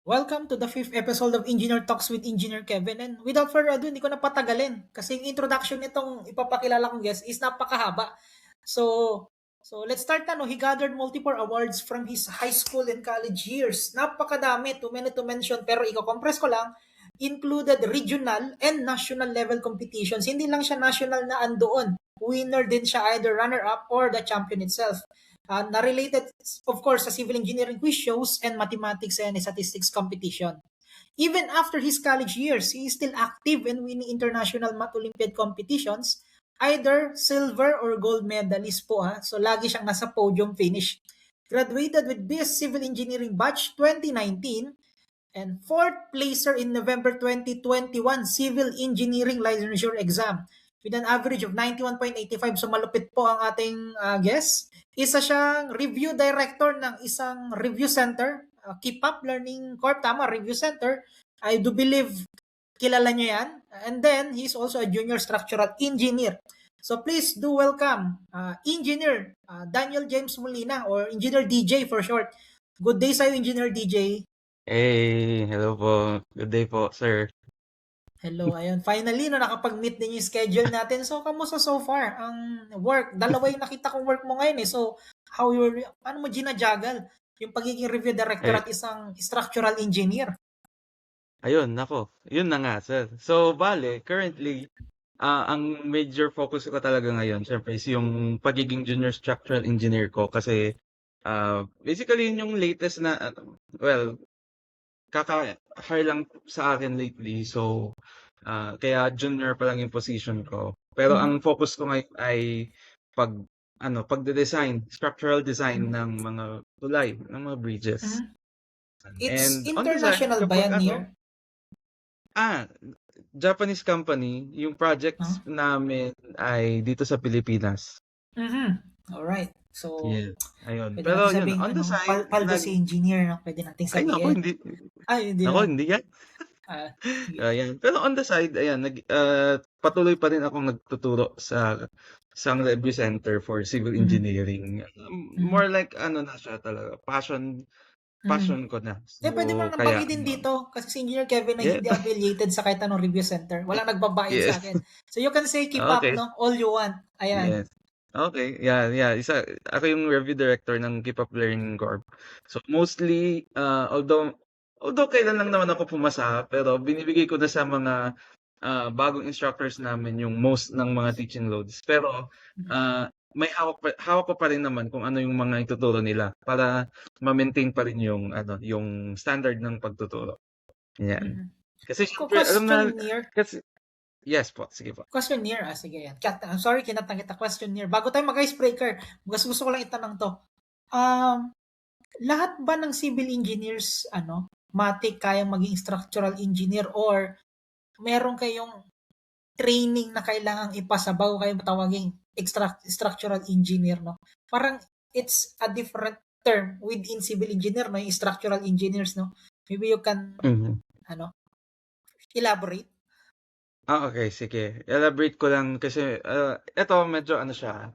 Welcome to the fifth episode of Engineer Talks with Engineer Kevin. And without further ado, hindi ko na patagalin kasi yung introduction nitong ipapakilala kong guest is napakahaba. So let's start na. No? He gathered multiple awards from his high school and college years. Napakadami, too many to mention, pero i-compress ko lang, included regional and national level competitions. Hindi lang siya national na andoon. Winner din siya, either runner-up or the champion itself. Na-related, of course, sa civil engineering quiz shows and mathematics and statistics competition. Even after his college years, he is still active in winning international math Olympiad competitions, either silver or gold medalist po ha. So lagi siyang nasa podium finish. Graduated with BS Civil Engineering Batch 2019 and fourth placer in November 2021 Civil Engineering Licensure Exam with an average of 91.85. So malupit po ang ating guest. Isa siyang review director ng isang review center, Keep Up Learning Corp, tama, review center. I do believe kilala niyo yan. And then, he's also a junior structural engineer. So please do welcome Engineer Daniel James Molina or Engineer DJ for short. Good day sa'yo, Engineer DJ. Hey, hello po. Good day po, sir. Hello, ayun. Finally, no, nakapag-meet din yung schedule natin. So, kamusta so far ang work? Dalawa yung nakita kong work mo ngayon eh. So, paano mo ginajuggle yung pagiging review director Eh, at isang structural engineer? ayun, nako. Yun na nga, sir. So, bale, currently, ang major focus ko talaga ngayon, syempre, is yung pagiging junior structural engineer ko kasi basically yun yung latest na, well, kaka-hire lang sa akin lately. So, kaya junior pa lang yung position ko. Pero Mhm. ang focus ko ngayon ay pag pagde-design, structural design Mhm. ng mga tulay, ng mga bridges. Mhm. It's And on the side, international ba kapag yan, Nier? ah, Japanese company, yung projects Uh-huh. namin ay dito sa Pilipinas. Mhm. Alright. So, Yes. Ayun. pwede natin Pero yun, sabihin, on the side, paldo si engineer, no? Pwede nating ay nako, sabihin. hindi, Ay, hindi nako, naman. hindi yan. Sige. Ayan. Pero on the side, ayan, patuloy pa rin akong nagtuturo sa isang review center for civil Mhm. engineering. Mhm. More like, ano na siya talaga, Mhm. passion ko na. Pwede mo So, nang kaya, banggitin dito kasi si Engineer Kevin ay yeah, hindi affiliated sa kahit anong review center. Walang nagbabayad sa yes. akin. So you can say keep up, Okay. no? All you want. Ayan. Yes. Okay, yeah, yeah. Ako yung review director ng Keep Up Learning Corp. So mostly, although kailan lang naman ako pumasa, pero binibigay ko na sa mga bagong instructors namin yung most ng mga teaching loads. Pero may hawak ko pa rin naman kung ano yung mga ituturo nila para ma-maintain pa rin yung yung standard ng pagtuturo. Yan. Mhm. Kasi syempre, alam na Question near. kasi yes po, sige po. Question near. Sige yan. I'm sorry, kinatang kita. Question near. Bago tayo mag-icebreaker, gusto ko lang itanong to. Um, lahat ba ng civil engineers, matik kayang maging structural engineer or meron kayong training na kailangang ipasa bago kayo matawaging structural engineer, no? Parang it's a different term within civil engineer, no? Yung structural engineers, no? Maybe you can, Mhm. ano, elaborate. Okay, sige. Elaborate ko lang kasi eto medyo ano siya,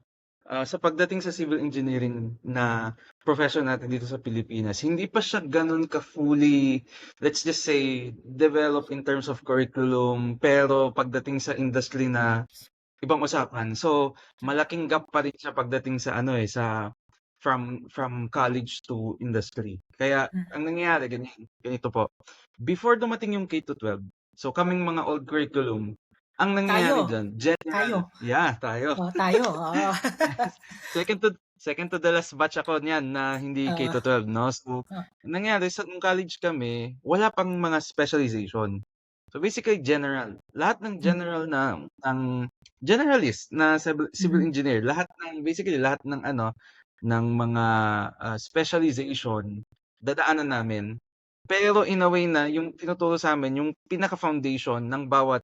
sa pagdating sa civil engineering na profession natin dito sa Pilipinas, hindi pa siya gano'n ka-fully, let's just say, develop in terms of curriculum, pero pagdating sa industry na ibang usapan. So, malaking gap pa rin siya pagdating sa ano sa from college to industry. Kaya Mm. ang nangyayari ganito po. Before dumating yung K to 12, so kaming mga old curriculum, ang Tayo, nangyayari diyan, general, tayo. yeah, tayo. Oh, tayo. Oh. Second to the last batch ako niyan na hindi K uh, to 12, no? So, uh, ang nangyari sa nung college kami, wala pang mga specialization. So basically general. Lahat ng mm, general na ng generalist na civil mm, engineer, lahat ng ng mga specialization dadaanan namin. Pero in a way na yung tinuturo sa amin yung pinaka-foundation ng bawat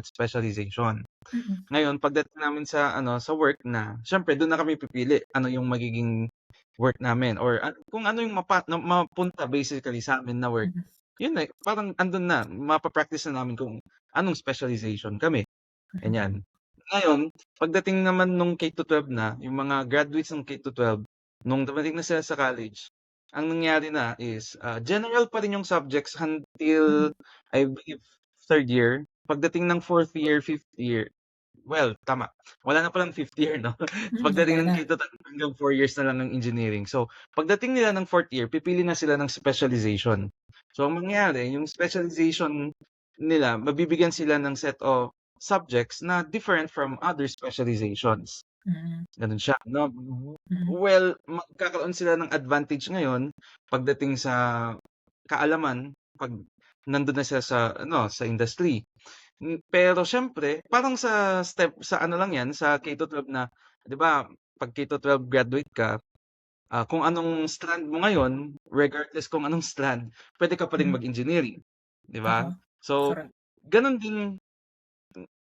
specialization. mm, Ngayon pagdating namin sa sa work na, siyempre dun na kami pipili ano yung magiging work namin or kung ano yung mapunta basically sa amin na work. mm, Yun na, parang andun na, mapa-practice na namin kung anong specialization kami, mm, ganyan. Ngayon, pagdating naman nung K to 12 na, yung mga graduates ng K to 12, nung dumating na sila sa college, ang nangyari na is, general pa rin yung subjects until Mm. I believe 3rd year. Pagdating ng 4th year, 5th year, well, tama. Wala na palang 5th year 'no. Wala Pagdating ng na. K-12 hanggang 4 years na lang ng engineering. So, pagdating nila ng 4th year, pipili na sila ng specialization. So, ang mangyayari, yung specialization nila, mabibigyan sila ng set of subjects na different from other specializations. Mm. Gano'n siya 'no. Mm. Well, magkakaroon sila ng advantage ngayon pagdating sa kaalaman 'pag nandun na sila sa ano, sa industry. Pero siyempre parang sa step sa ano lang 'yan, sa K-12 na 'di ba 'pag K-12 graduate ka, kung anong strand mo ngayon, regardless kung anong strand, puwede ka pa ring Mm. mag-engineering, 'di ba? Oo, So, correct. gano'n din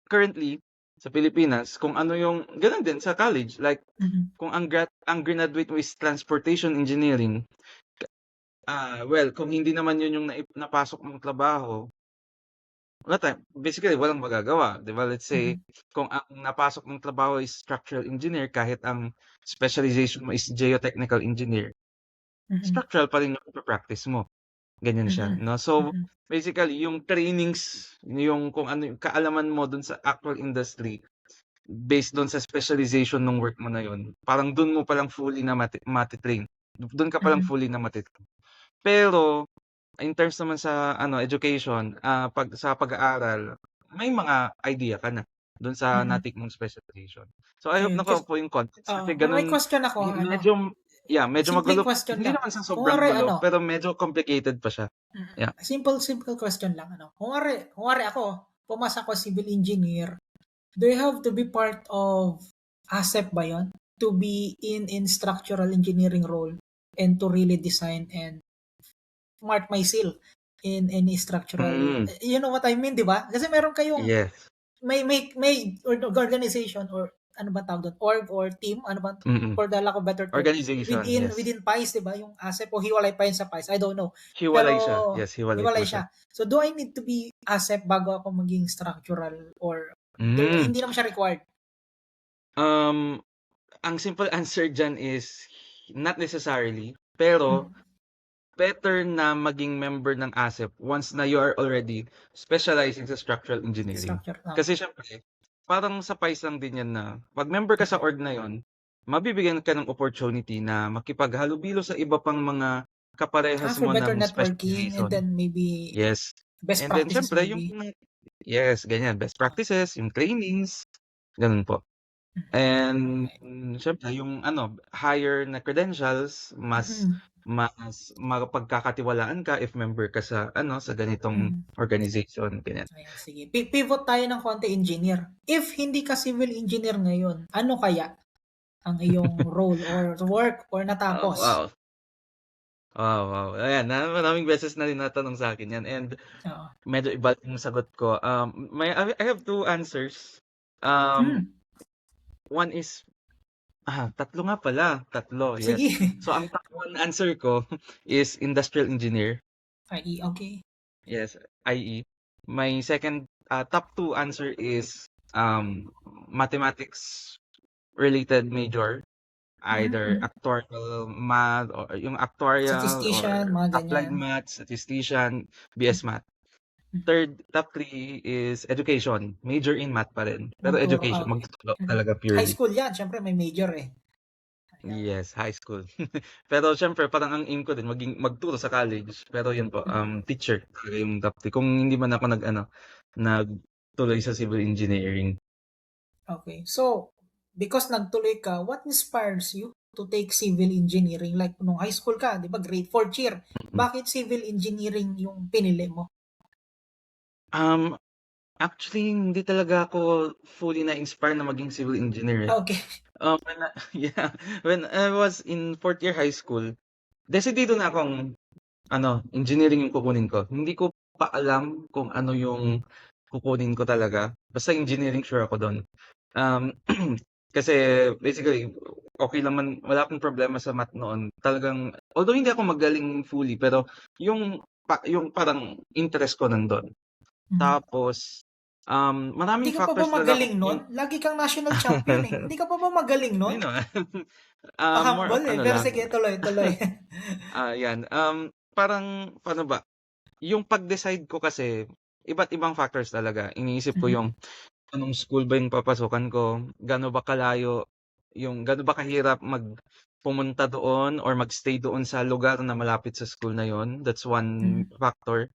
currently sa Pilipinas kung ano yung gano'n din sa college, like Mm. kung ang grinaduate mo is transportation engineering, well kung hindi naman yun yung napasok mong trabaho, wala basically walang magagawa, 'di ba? Let's say Mm. kung ang napasok mong trabaho is structural engineer kahit ang specialization mo is geotechnical engineer, Mm. structural pa rin yung ipa-practice mo, ganyan siya Mm. 'no. So, Mm. basically yung trainings, yung kung ano yung kaalaman mo dun sa actual industry, based dun sa specialization nung work mo na yun, parang dun mo palang fully na mati-train, dun ka palang Mm. fully na pero in terms naman sa ano education, 'pag sa pag-aaral, may mga idea ka na dun sa Mm. na-take mong specialization. So, I hope Ayun nakuha po yung context kasi pero may ganun question ako, medyo medyo simpleng magulo, question hindi lang. naman sa sobrang Kunwari gulo, pero medyo complicated pa siya. Yeah. simple question lang kunwari ako, pumasa ako civil engineer, do you have to be part of ASEP ba yun? To be in structural engineering role and to really design and mark my seal in any structural, Mm, you know what I mean, 'di ba? Kasi meron kayong yes. may organization or ano ba tawag dun, org or team, ano ba, Mm. for the lack of better term, Organization, yes. within PIES, 'di ba, yung ASEP o hiwalay pa yun sa PIES, I don't know. Pero Hiwalay siya. Yes, hiwalay po hiwalay siya. siya. So, do I need to be ASEP bago ako maging structural or Hmm. hindi naman siya required? Um, ang simple answer diyan is not necessarily, pero Mm. better na maging member ng ASEP once na you are already specializing sa structural engineering. Structure, Kasi siyempre, parang sa PIES lang din yan na 'pag member ka sa org na yon, mabibigyan ka ng opportunity na makipaghalubilo sa iba pang mga kaparehas For mo better ng networking and specialization. then maybe Yes. best And then practices siyempre yung maybe. yes, ganyan, best practices, yung trainings, gano'n po. And Okey. siyempre yung ano, higher na credentials, mas Mm. mas mapagkakatiwalaan ka if member ka sa ano, sa ganitong Mm. organization, ganyan. Ayan, sige. Pivot tayo ng konti, engineer. If hindi ka civil engineer ngayon, ano kaya ang iyong role or work or Oh, natapos? wow. Wow. Ayan, maraming beses na rin natanong sa'kin 'yan and Oo. medyo iba yung sagot ko. I have 2 answers. Um, Hmm, one is tatlo nga pala, tatlo, yes. sige. So ang top 1 answer ko is industrial engineer. Ay, okey. Yes, IE. My second, top 2 answer is, mathematics related major, either Mm. actuarial math or yung actuarial Statistician, or mga applied ganyan. math, statistician, BS Math. Third, top 3 is education, major in math pa rin, pero Magturo, education, okey. magtuturo talaga High purely. school 'yan, siyempre may major, eh. Ayan. Yes, high school. Pero siyempre parang ang aim ko din magturo sa college, pero yun po, Mm. teacher talaga yung top 3 kung hindi man ako nagtuloy sa civil engineering. Okay. So, because nagtuloy ka, what inspires you to take civil engineering? Like nung high school ka, 'di ba, grade 4th year, Mm. bakit civil engineering yung pinili mo? Um, Actually hindi talaga ako fully na-inspire na maging civil engineer, eh. Okay. When yeah, when I was in 4th year high school, desidido na akong ano, engineering yung kukunin ko. Hindi ko pa alam kung ano yung kukunin ko talaga, basta engineering sure ako dun. Um, Kasi basically, okey lang man wala akong problema sa math noon. Talagang although hindi ako magaling fully, pero yung yung parang interest ko nandun. Mhm. Tapos, Hindi Maraming ka pa ba factors talaga magaling nun? yung Lagi kang national champion eh. Hindi ka pa ba magaling nun? ayun naman. More Pa-humble of eh. ano Pero lang, sige, tuloy, tuloy. yan, parang paano ba, yung pag-decide ko kasi iba't ibang factors talaga. Iniisip ko yung anong school ba yung papasukan ko, gaano ba kalayo, yung gaano ba kahirap pumunta doon or magstay doon sa lugar na malapit sa school na yon. That's one Mhm. factor.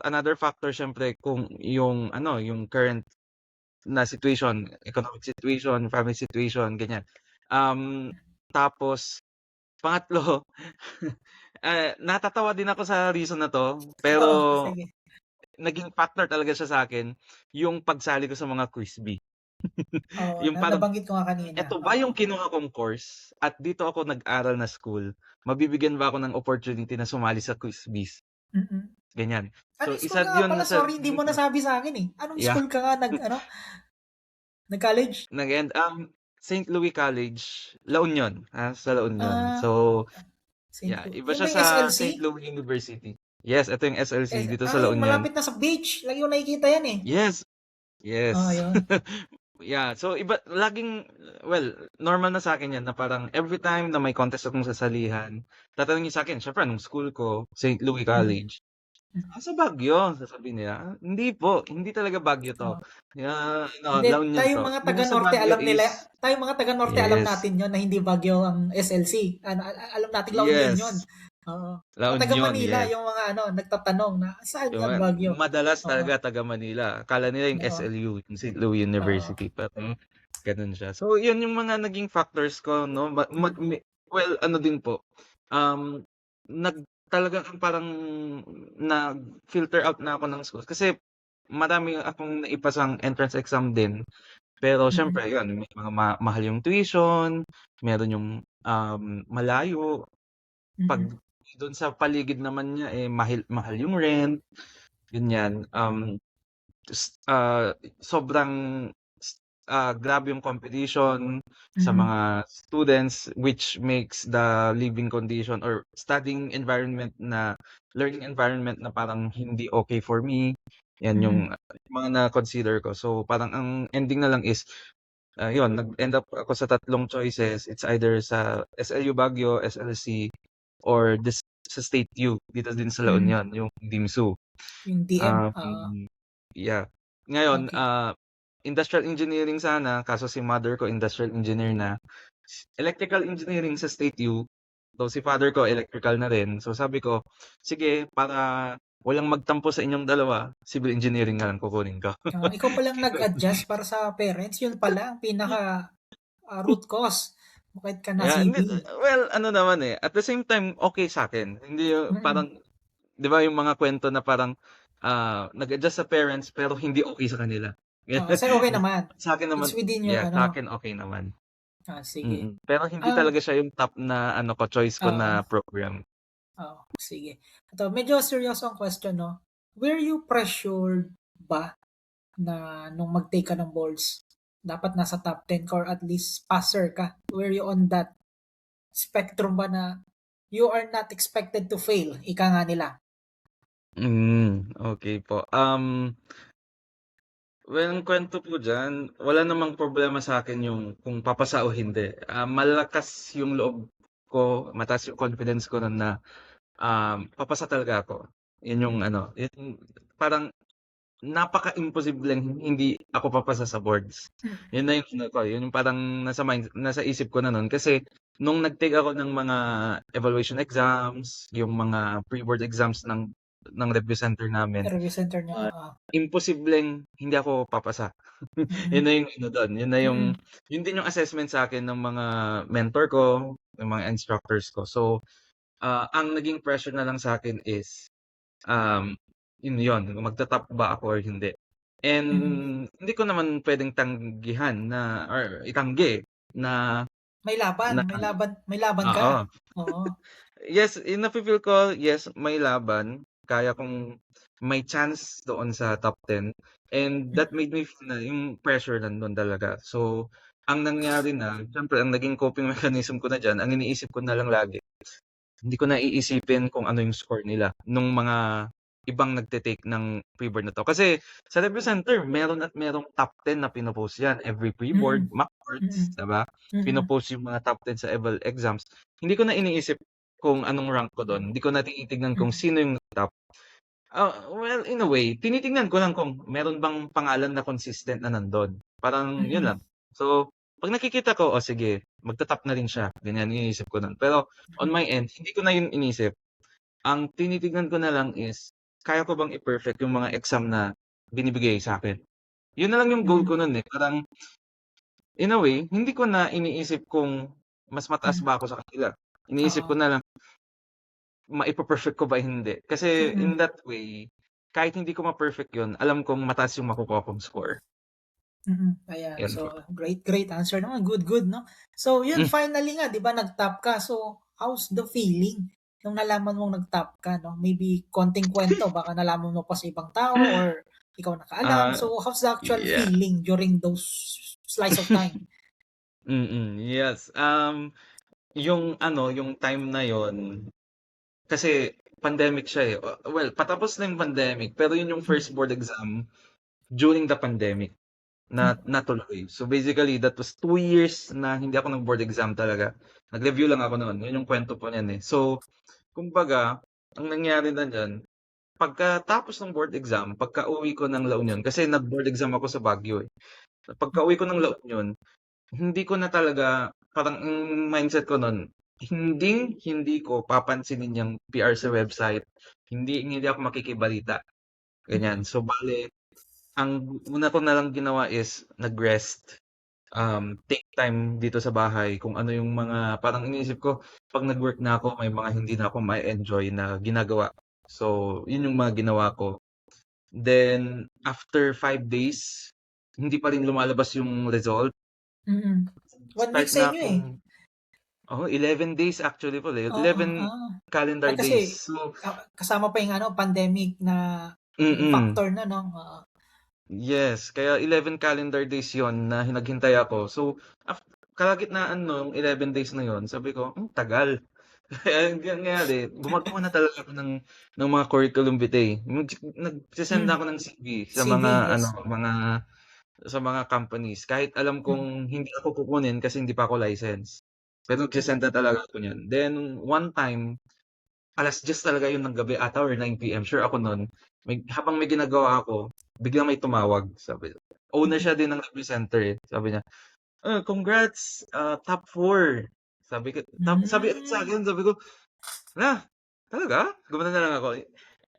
Another factor siyempre kung yung ano, yung current na situation, economic situation, family situation, ganyan. Tapos pangatlo, natatawa din ako sa reason na 'to, pero Oo, sige. naging factor talaga siya sa'kin yung pagsali ko sa mga quiz bee. Oo, Yung parang, nabanggit ko nga kanina. eto ba Oo. yung kinuha kong course at dito ako nag-aral na school, mabibigyan ba ako ng opportunity na sumali sa quiz bees, Mm. ganyan. So Anong school isa ka nga yun pala? sa Sorry, hindi mo nasabi sa akin eh. Anong yeah, school ka nga nag-college? nag-end St. Louis College, La Union, sa La Union. Ah, So, St. yeah, Louis. iba Yung siya ba yung sa St. SLC? Louis University. Yes, ito yung SLC dito sa La Yung Union. malapit na sa beach. Lagi ko nakikita yan eh. Yes, Oh, yes. yun. Yeah, so iba laging well, normal na sa'kin 'yan na parang every time na may contest akong sasalihan, tatanungin sa'kin siyempre anong school ko, St. Louis Mm. College. Sa Baguio, sasabihin nila. Hindi po, hindi talaga Baguio 'to. Oh. Ano, Hindi, La Union 'to. Yung sa Baguio is tayong mga taga-norte alam yes, natin yon na hindi Baguio ang SLC. Alam natin La Union yon. yes, Oo. La Mga taga Union, Manila, yes. yung mga nagtatanong na saan Yung yan Baguio? madalas Oo. talaga taga Manila. Akala nila yung Oo. SLU, yung St. Louis Oo. University, pero gano'n siya. So, yun yung mga naging factors ko 'no, well, ano din po, um, talagang parang nag-filter out na ako ng schools kasi marami akong naipasang entrance exam din. Pero Mm. siyempre yun, may mga mahal yung tuition, meron yung, malayo. 'Pag Mm. dun sa paligid naman niya, mahal mahal yung rent, ganyan. Sobrang grabe yung competition sa Mm. mga students which makes the living condition or studying environment na learning environment na parang hindi okay for me. Yan yung Mm. mga na-consider ko. So, parang ang ending na lang is, yun nag-end up ako sa tatlong choices. It's either sa SLU Baguio, SLC, or sa State U dito din sa La Mm. Union, yung DIMSU. Yung DM. Oo. Um, yeah. Ngayon, Okay. industrial engineering sana, kaso si mother ko industrial engineer na. Electrical engineering sa State U, though si father ko electrical na rin. So sabi ko, sige, para walang magtampo sa inyong dalawa, civil engineering na lang kukunin ko. Ikaw palang nag-adjust para sa parents. Yun pala ang pinaka root cause. Bakit ka na Yeah, hindi, CBE? well, ano naman at the same time, okay sa akin. Hindi Mm. parang, di ba yung mga kwento na parang nag-adjust sa parents pero hindi okay sa kanila. Sa'yo okay naman. Sa akin It's naman, within your yeah, sa akin okay naman. sige. Pero hindi Ah, talaga siya yung top na ano ko, choice ko oo. na program. Sige. Ito, medyo seryoso ang question, no? Were you pressured ba na nung mag-take ka ng boards, dapat nasa top 10 ka or at least passer ka? Were you on that spectrum ba na you are not expected to fail? Ika nga nila. Okay po. Well, ang kuwento po diyan, wala namang problema sa akin yung kung papasa o hindi. Malakas yung loob ko, mataas yung confidence ko nun na, papasa talaga ako. Yun yung ano, yun parang napaka-imposibleng hindi ako papasa sa boards. Mm. Yun na yung ano ko, yun yung parang nasa isip ko na nun kasi nung nag-take ako ng mga evaluation exams, yung mga pre-board exams ng review center namin, Review center niya. imposibleng hindi ako papasa. Yun Mm. na yung ano dun, Mm. yun din yung assessment sa'kin ng mga mentor ko, ng mga instructors ko. So, ang naging pressure na lang sa'kin is, um, yun, magta-top ba ako or hindi. Mm. And hindi ko naman puwedeng tanggihan na or itanggi na May laban, na may laban ka. oo. Oo. Yes, yung nafi-feel ko, yes, may laban. Kaya kong may chance doon sa top 10 and that Mm. made me feel na yung pressure nandun talaga. So, ang nangyari na, siyempre ang naging coping mechanism ko na diyan, ang iniisip ko na lang lagi, hindi ko na iisipin kung ano yung score nila nung mga ibang nagte-take ng pre-board na 'to. Kasi sa review center meron at merong top 10 na pino-post 'yan every pre-board, Mm. mock boards, Mm. 'di ba? Mm. Pino-post yung mga top 10 sa eval exams. Hindi ko na iniisip kung anong rank ko dun, hindi ko na tinitignan kung Mm. sino yung top. Well, in a way, tinitingnan ko lang kung meron bang pangalan na consistent na nandun. Parang yun Mm. lang. So, 'pag nakikita ko, "Oh, sige, magta-top na rin siya." Ganyan iniisip ko nun. Pero on my end, hindi ko na yun inisip. Ang tinitignan ko na lang is, kaya ko bang i-perfect yung mga exam na binibigay sa'kin. Yun na lang yung goal Mm. ko nun, eh. Parang in a way, hindi ko na iniisip kung mas mataas Mm. ba ako sa kanila. Iniisip Oo. ko na lang, maipe-perfect ko ba, hindi. Kasi Mm. in that way, kahit hindi ko ma-perfect yun, alam kong mataas yung makukuha kong score. Ayan. Yan po. So, great answer naman. Good, no? So, yun, Hmm, finally nga, di ba, nag-top ka. So, how's the feeling nung nalaman mong nag-top ka, no? Maybe konting kwento, baka nalaman mo pa sa ibang tao or ikaw nakaalam. ah, So, how's the actual yeah. feeling during those slice of time? Yes. Yung ano, yung time na yon kasi pandemic siya, eh. Well, patapos na yung pandemic, pero yun yung Mm. first board exam during the pandemic na Mm. natuloy. So basically, that was 2 years na hindi ako nag-board exam talaga. Nag-review lang ako noon. Yun yung kwento po niyan, eh. So, kumbaga, ang nangyari na diyan, pagkatapos ng board exam, pagka-uwi ko ng La Union, kasi nag-board exam ako sa Baguio, eh. Pagka-uwi ko ng La Union, hindi ko na talaga, parang ang mindset ko nun, hindi ko papansinin yung PR sa website. Hindi ako makikibalita. Ganyan. Mm. So, bale, ang una ko na lang ginawa is nag-rest. Take time dito sa bahay kung ano yung mga, parang iniisip ko, pag nag-work na ako, may mga hindi na ako ma-enjoy na ginagawa. So, yun yung mga ginawa ko. Then, after 5 days, hindi pa rin lumalabas yung result. Mm. 1 week Start sa na inyo, eh. akong 11 days actually pala, eh, Oo, 11 ah. calendar Ay, kasi days. So kasama pa yung ano, pandemic na mm, factor na, no? Oo. yes, kaya 11 calendar days 'yon na naghintay ako. So, kalagitnaan nung 11 days na 'yon, sabi ko, "Ang tagal." Kaya ang nangyari, gumagawa na talaga ako ng mga curriculum vitae. Nagse-send Mm. ako ng CV sa CV, mga ano, yes. mga companies kahit alam Mm. kong hindi ako kukunin kasi hindi pa ako license. Pero nagse-send na talaga ako niyan. Then one time 10:00 talaga yun ng gabi ata or 9 PM, sure ako nun. Habang may ginagawa ako, biglang may tumawag. Owner Mm. siya din ng review center, eh. Sabi niya, "Congrats, top 4." Sabi agad Hmm. sa'kin, sabi ko, "Hala, talaga?" Gumanon na lang ako.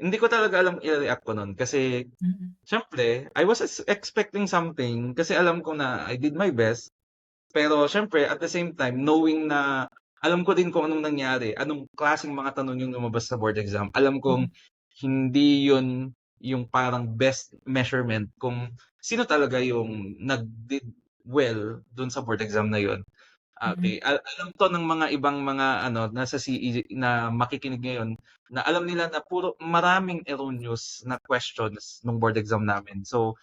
Hindi ko talaga alam i-react ko nun kasi Mm. siyempre I was expecting something kasi alam ko na I did my best. Pero siyempre at the same time knowing na alam ko din kung anong nangyari, anong klaseng mga tanong yung lumabas sa board exam. Alam kong Mm. hindi yun yung parang best measurement kung sino talaga yung nag-did well dun sa board exam na yun. Mm. Okey, alam 'to ng mga ibang mga ano, nasa CE na makikinig ngayon, na alam nila na maraming erroneous na questions nung board exam namin. So,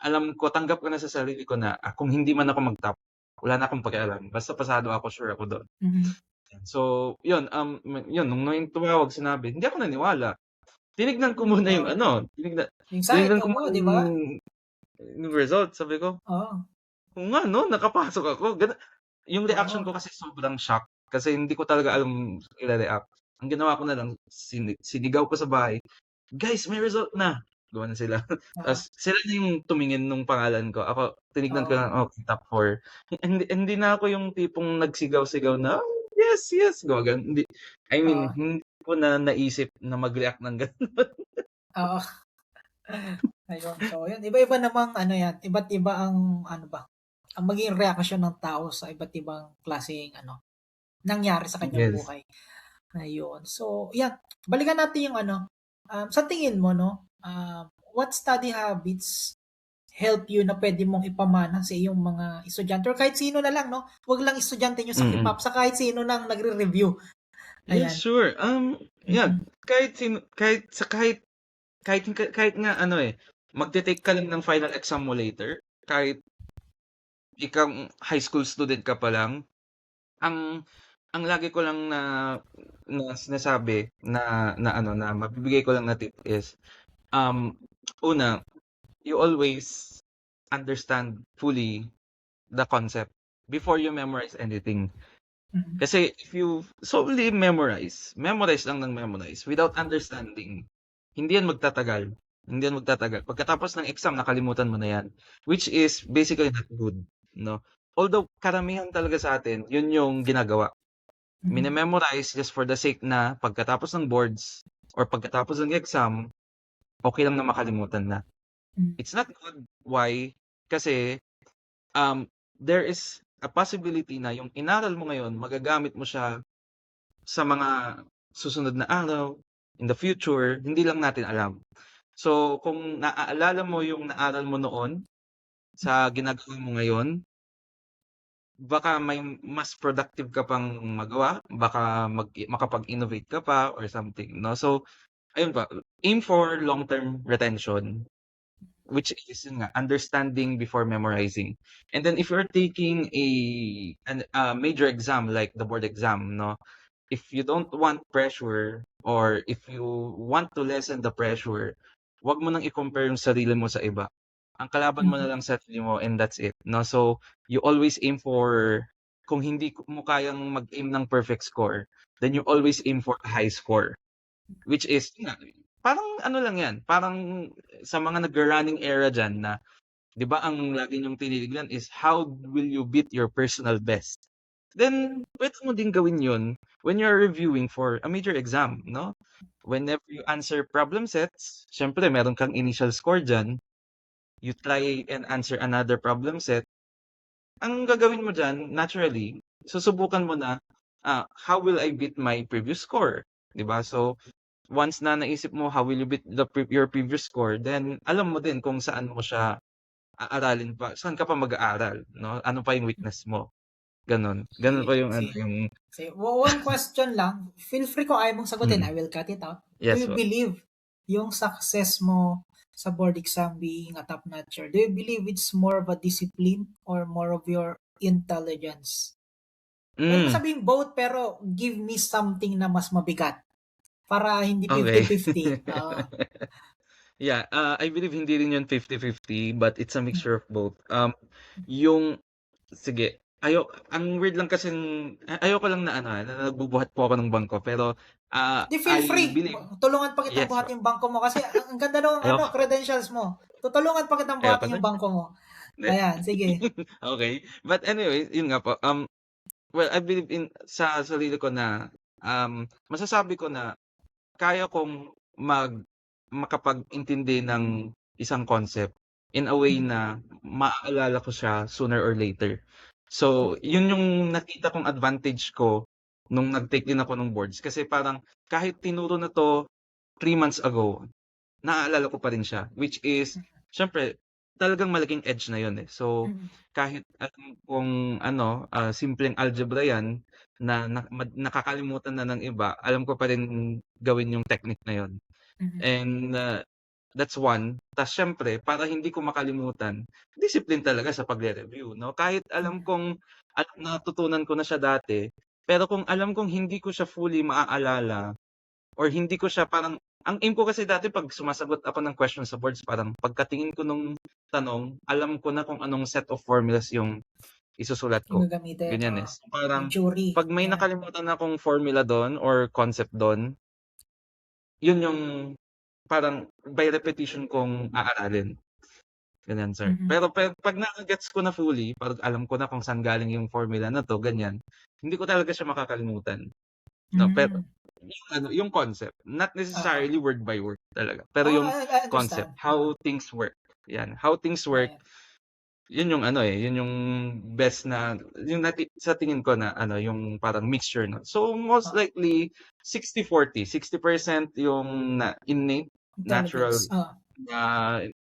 alam ko, tanggap ko na sa sarili ko na, kung hindi man ako mag-top, wala na akong pakialam, basta pasado ako, sure ako dun. Mm. So, yun, yun nung may tumawag sinabi, hindi ako naniwala. Tinignan ko muna yung Oo. ano, Yung site, tinignan ko oo, muna 'di ba? yung result, sabi ko, Oo. "Oo nga 'no, nakapasok ako." Yung reaction Oo. ko kasi sobrang shock, kasi hindi ko talaga alam ire-react. Ang ginawa ko na lang, sinigaw ko sa bahay, "Guys, may result na." Gumanon sila. Oo. Ta's sila na yung tumingin nung pangalan ko. Ako tinignan ko Oo. lang, okey, top 4. Hindi na ako yung tipong nagsigaw-sigaw na, "Oh, yes, yes." Gumaganon, hindi. I mean, Oo. hindi ko na naisip na mag-react ng gano'n. Oo. Ayun. So, yun, iba-iba namang ano yan, iba't iba ang ano ba, ang magiging reaksyon ng tao sa iba't ibang klaseng ano, nangyari sa kanyang Yes. buhay. Ayun. So, yan, balikan natin yung ano, sa tingin mo 'no, what study habits help you na puwede mong ipamana sa iyong mga estudyante or kahit sino na lang 'no, 'wag lang estudyante niyo sa Mm. Kipap, sa kahit sino ng nagre-review, Yes, ayan. sure. Yan, Mm. kahit sino, kahit nga ano, eh, magte-take ka lang ng final exam mo later, kahit ikaw high school student ka pa lang, ang ang lagi ko lang na sinasabi na mabibigay ko lang na tip is, um, una, you always understand fully the concept before you memorize anything. Mhm. Kasi if you solely memorize lang ng memorize without understanding, hindi yan magtatagal. Hindi yan magtatagal. Pagkatapos ng exam, nakalimutan mo na yan. Which is basically not good, no? Although karamihan talaga sa atin, yun yung ginagawa. Mhm. Mine-memorize just for the sake na pagkatapos ng boards or pagkatapos ng exam, okay lang na makalimutan na. Mhm. It's not good. Why? Kasi there is a possibility na yung inaral mo ngayon, magagamit mo siya sa mga susunod na araw, in the future, hindi lang natin alam. So, kung naaalala mo yung naaral mo noon sa ginagawa mo ngayon, baka may mas productive ka pang magawa, baka makapag-innovate ka pa or something, no? So, ayun pa, aim for long-term retention. Which is yun nga, understanding before memorizing. And then if you're taking a major exam like the board exam, no, if you don't want pressure or if you want to lessen the pressure, wag mo nang i-compare yung sarili mo sa iba. Ang kalaban mo na Mhm. lang sarili mo and that's it, no? So you always aim for, kung hindi mo kayang mag-aim ng perfect score, then you always aim for a high score. Which is, yun nga, parang ano lang yan, parang sa mga nag-running era dyan na, di ba ang lagi niyong tinitignan is how will you beat your personal best? Then, pwede mo din gawin yun when you're reviewing for a major exam, no? Whenever you answer problem sets, syempre meron kang initial score dyan, you try and answer another problem set, ang gagawin mo dyan, naturally, susubukan mo na, how will I beat my previous score? Di ba? So, once na naisip mo how will you beat your previous score, then alam mo din kung saan mo siya aaralin pa, saan ka pa mag-aaral, no? Ano pa yung weakness mo? Ganun. Ganun Sige, pa yung ano, sige. yung Sige, one question lang. Feel free kung ayaw mong sagutin. I mm. will cut it out. Do Yes you po. believe yung success mo sa board exam being a top-notcher, do you believe it's more of a discipline or more of your intelligence? Pwede mo Hmm, sabihin both pero give me something na mas mabigat para hindi okey. 50-50. Yeah, I believe hindi rin yun 50-50 but it's a Mm. mixture of both. Yung sige, ang weird lang kasing ayoko lang na ano, na nagbubuhat po ako ng bangko pero, Di feel I free. believe Tulungan pa kitang yes po. buhatin yung bangko mo kasi ang ganda ng ano, Ayoko credentials mo. Tutulungan pa kitang ayoko buhatin na. yung bangko mo. Hindi. Ayan, sige. Okey. But anyway, yun nga po, well, I believe in sa sarili ko na, masasabi ko na kaya kong makapag-intindi ng isang concept in a way Mm. na maaalala ko siya sooner or later. So, yun yung nakita kong advantage ko nung nag-take din ako ng boards kasi parang kahit tinuro na 'to 3 months ago, naaalala ko pa rin siya, which is siyempre talagang malaking edge na yun, eh. So, Mm. kahit alam kong ano, simpleng algebra yan nakakalimutan na ng iba, alam ko pa rin gawin yung technique na yun. Mm. And, that's one. Tas siyempre para hindi ko makalimutan, discipline talaga sa pagre-review 'no. Kahit alam Mm. kong natutunan ko na siya dati, pero kung alam kong hindi ko siya fully maaalala or hindi ko siya parang ang aim ko kasi dati 'pag sumasagot ako ng question sa boards parang pagkatingin ko nung tanong, alam ko na kung anong set of formulas yung isusulat Yung ko, gagamitin, ganyan, eh. So, yung parang jury, 'pag may yan. nakalimutan akong formula dun or concept dun, yun yung parang by repetition kong aaralin, ganyan, sir. Mhm. Pero 'pag na-gets ko na fully, 'pag alam ko na kung saan galing yung formula na 'to, ganyan, hindi ko talaga siya makakalimutan, 'no. Pero Hmm, yung ano, yung concept, not oo. necessarily word by word talaga, pero Oo, yung I concept, understand, oo. how things work, 'yan. How things work, Ayan, yun yung ano, eh, yun yung best na yung sa tingin ko na ano, yung parang mixture nun. So, most oo. likely 60-40, 60% yung innate, natural Intelligence, na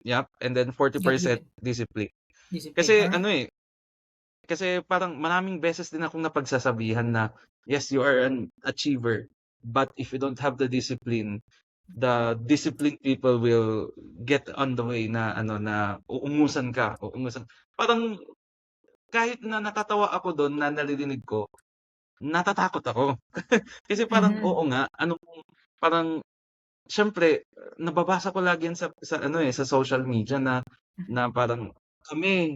yep, and then 40% given, discipline. discipline, Kasi alright. ano, eh, kasi parang maraming beses din akong napagsasabihan na, "Yes, you are an achiever, but if you don't have the disciplined people will get on the way na ano, na uungusan ka, uungusan." Parang kahit na natatawa ako dun na naririnig ko, natatakot ako. Kasi parang, Mhm. oo nga, parang siyempre nababasa ko lagi yan sa ano, sa social media na parang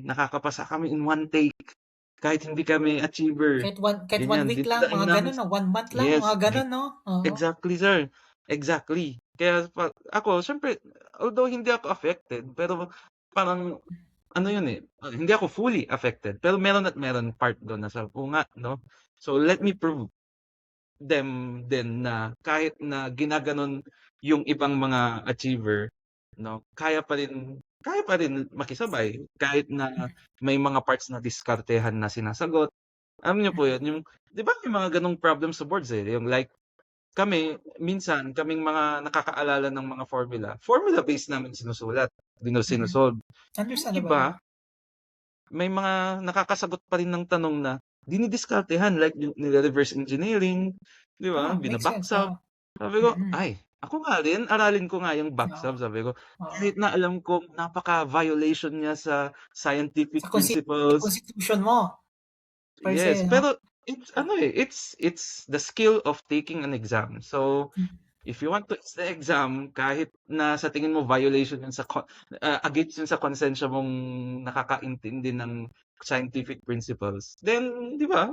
nakakapasa kami in one take, kahit hindi kami achiever, Kahit one ganyan. week lang, Dinadaing mga namin gano'n 'no, 1 month lang, mga yes, gano'n 'no? Oo. exactly sir, exactly. Kaya ako siyempre, although hindi ako affected, pero parang ano yun, hindi ako fully affected, pero meron at meron part dun na sabi ko nga 'no, so let me prove them din na kahit na ginaganon yung ibang mga achiever 'no, kaya pa rin makisabay kahit na may mga parts na diskartehan na sinasagot. Alam niyo po yun, yung 'di ba may mga ganong problem sa boards, yung like kami minsan kaming mga nakakaalala ng mga formula based namin sinusulat, Mhm. sino-solve. Yung Understandable, oo. iba may mga nakakasagot pa rin ng tanong na dinidiskartehan like yung nire-reverse engineering, 'di ba, Makes sense, bina-backsub. oo. Sabi ko, Mm. "Ay, ako nga rin, aralin ko nga yung Oo, backsub," sabi ko. oo. Kahit na alam ko napaka-violation niya sa scientific Sa principles. constitution mo, per se Yes, 'no? pero it's the skill of taking an exam. So, Mm. if you want to ace the exam, kahit na sa tingin mo violation yun against yun sa konsensya mong nakakaintindi ng scientific principles, then, di ba,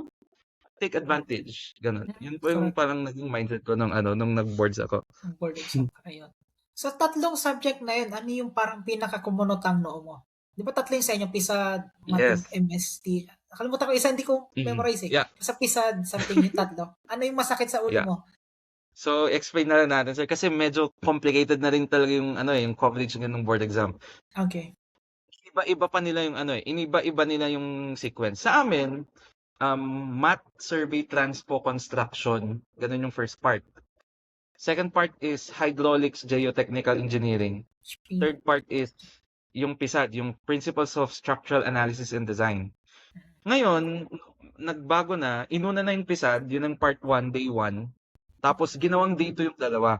take advantage, ganun. Yun po yung Correct. parang naging mindset ko nung nag-boards ako. Board exam ka, ayun. Sa tatlong subject na yun, ano yung parang pinakakumunotang noo mo? 'Di ba tatlo yung sa inyo, PSAT, Yes. MST. Nakalimutan ko isa, hindi ko memorize eh. Yeah, Sa PSAT, something yung tatlo. Ano yung masakit sa ulo yeah. mo? So, explain na lang natin, sir, kasi medyo complicated na rin talaga yung yung coverage ng board exam. Okay. Iba-iba pa nila yung iniba-iba nila yung sequence. Sa amin, math, survey, transpo, construction. Ganun yung first part. Second part is hydraulics, geotechnical engineering. HP. Third part is yung PSAD, yung Principles of Structural Analysis and Design. Ngayon, nagbago na, inuna na yung PSAD, yun ang part 1, day 1. Tapos ginawang day 2 yung dalawa,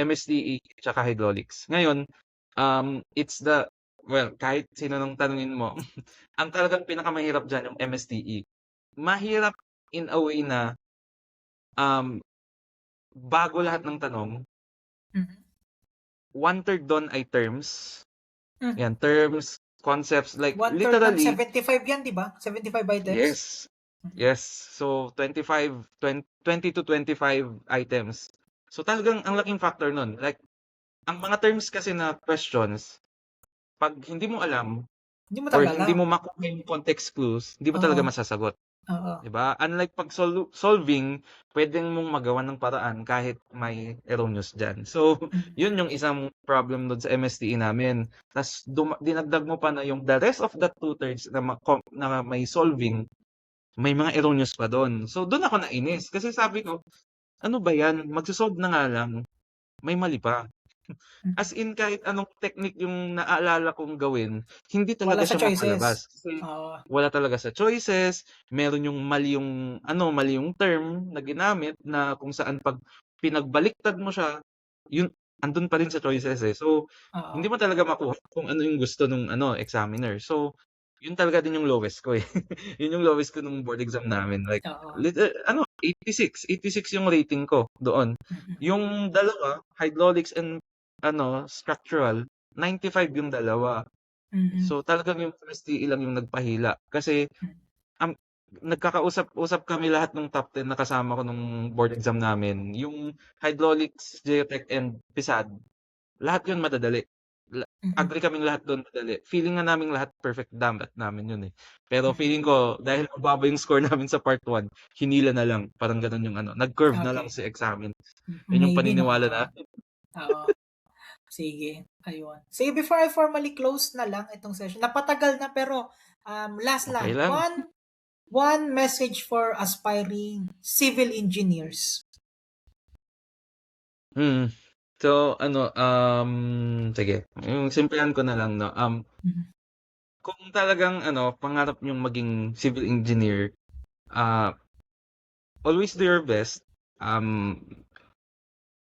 MSDE tsaka hydraulics. Ngayon, it's kahit sino nung tanungin mo, ang talagang pinakamahirap dyan yung MSDE. Mahirap in a way na um, bago lahat ng tanong, Mhm. 1/3 doon ay terms. Mm. Yan, terms, concepts, like 1/3 ng literally, 75 yan, 'di ba? 75 items. yes, yes. So, 20 to 25 items. So, talagang ang laking factor nun. Like, ang mga terms kasi na questions, pag hindi mo alam, Hindi mo or talaga hindi alam. mo makuha yung context clues, hindi mo Oo, talaga masasagot. oo. 'Di ba? Unlike pag solving, puwedeng mong magawa ng paraan kahit may erroneous diyan. So, Mm. 'yun yung isang problem dun sa MSTE namin. Tas dinagdag mo pa na yung the rest of the 2/3 na may solving, may mga erroneous pa dun. So, dun ako nainis kasi sabi ko, "Ano ba 'yan, magso-solve na nga lang, may mali pa." Mm. As in kahit anong technique yung naalala kong gawin, hindi Wala talaga sa siya choices. mapalabas. Kasi Oo. wala talaga sa choices, meron yung mali yung term na ginamit na kung saan 'pag pinagbaliktad mo siya, yun andun pa rin sa choices, eh. So, Oo. hindi mo talaga makuha kung ano yung gusto nung examiner. So, yun talaga din yung lowest ko, eh. Yun yung lowest ko nung board exam namin, like Oo. 86 yung rating ko doon. Mm. Yung dalawa, hydraulics and structural, 95 yung dalawa. Mm. So, talagang yung MSTE lang yung nagpahila. Kasi, Mm. nagkakausap-usap kami lahat ng top 10 na kasama ko nung board exam namin. Yung hydraulics, geotech, and PSAD, lahat yun madadali. Mm. Agree kaming lahat doon madali. Feeling nga naming lahat perfect dapat namin yun, eh. Pero Mm. feeling ko, dahil mababa yung score namin sa part 1, hinila na lang. Parang ganun yung nag-curve na lang Okay. si examine. Yun yung Maybe 'no, paniniwala oo. na. Oo. Sige, ayun. Sige, before I formally close na lang itong session, napatagal na pero last Okay lang. lang. One message for aspiring civil engineers. Mm. So sige, yung simplihan ko na lang 'no, Mhm. kung talagang pangarap niyong maging civil engineer, ah, always do your best. Um,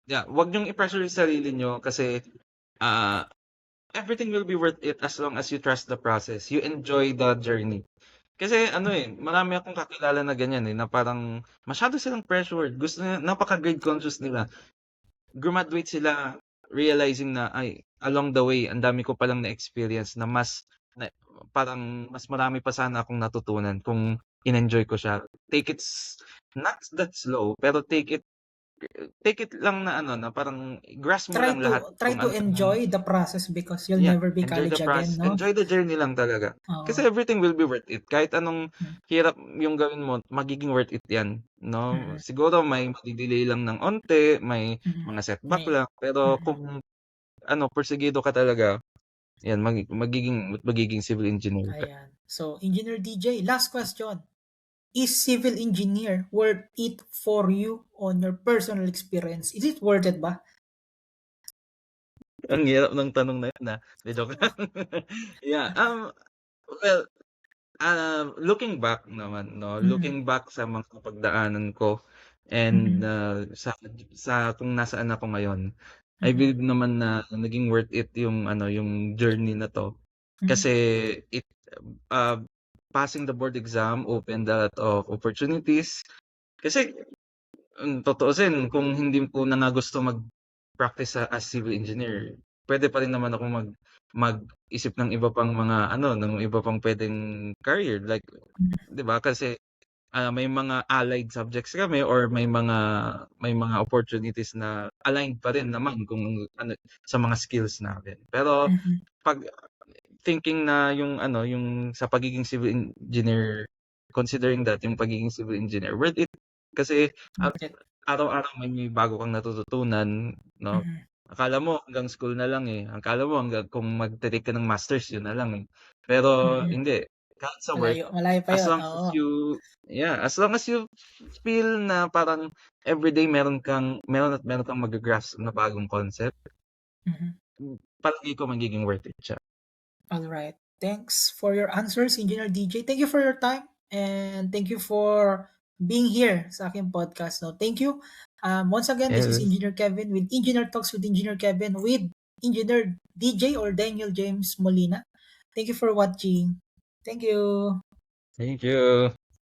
yeah, 'wag niyong i-pressure yung sarili niyo kasi, ah, everything will be worth it as long as you trust the process, you enjoy the journey. Kasi ano, marami akong kakilala na ganyan, na parang masyado silang pressured, gusto nila napaka-grade conscious nila. Grumaduate sila realizing na, ay, along the way ang dami ko palang na-experience na na parang mas marami pa sana akong natutunan kung in-enjoy ko siya. Take it not that slow, pero take it lang na ano, na parang grasp mo lang lahat Try kung to ano enjoy the process because you'll yeah, never be enjoy the college again, process, no? enjoy the journey lang talaga. Oo. Kasi everything will be worth it. Kahit anong Mm, hirap yung gawin mo, magiging worth it 'yan, 'no? mm, Siguro may made-delay lang ng onti, may mm. mga setback May lang, pero mm. kung ano, porsigido ka talaga, 'yan magiging civil engineer ka. Ayan. So, Engineer DJ, last question. Is civil engineer worth it for you on your personal experience? Is it worth it ba? Ang hirap ng tanong na 'yun, 'di joke lang. Yeah, well, looking back naman 'no, Mm, looking back sa mga napagdaanan ko and, mm, sa kung nasaan ako ngayon, I mm, believe naman na naging worth it yung ano, yung journey na 'to. mm, Kasi it uh, passing the board exam opened a lot of opportunities. Kasi tutuusin kung hindi ko na nga gusto mag-practice as civil engineer, puwede pa rin naman ako mag-isip ng iba pang mga ano, ng iba pang puwedeng career like mm, 'di ba kasi, may mga allied subjects kami or may mga opportunities na aligned pa rin naman kung ano sa mga skills natin. Pero mm, 'pag thinking na yung ano, yung sa pagiging civil engineer, considering that yung pagiging civil engineer, worth it kasi worth it. araw-araw may bago kang natututunan, 'no? Mm, Akala mo hanggang school na lang, akala mo hanggang kung magte-take ka ng masters yun na lang, Pero mm. hindi, kahit sa work, Malayo pa as yun, long as oo. as long as you feel na parang everyday meron kang maga-grasp na bagong concept, Mhm. palagi ko magiging worth it siya. Alright. Thanks for your answers, Engineer DJ. Thank you for your time and thank you for being here sa aking podcast. No, thank you. Once again, this is Yes, Engineer Kevin with Engineer Talks with Engineer Kevin with Engineer DJ or Daniel James Molina. Thank you for watching. Thank you. thank you.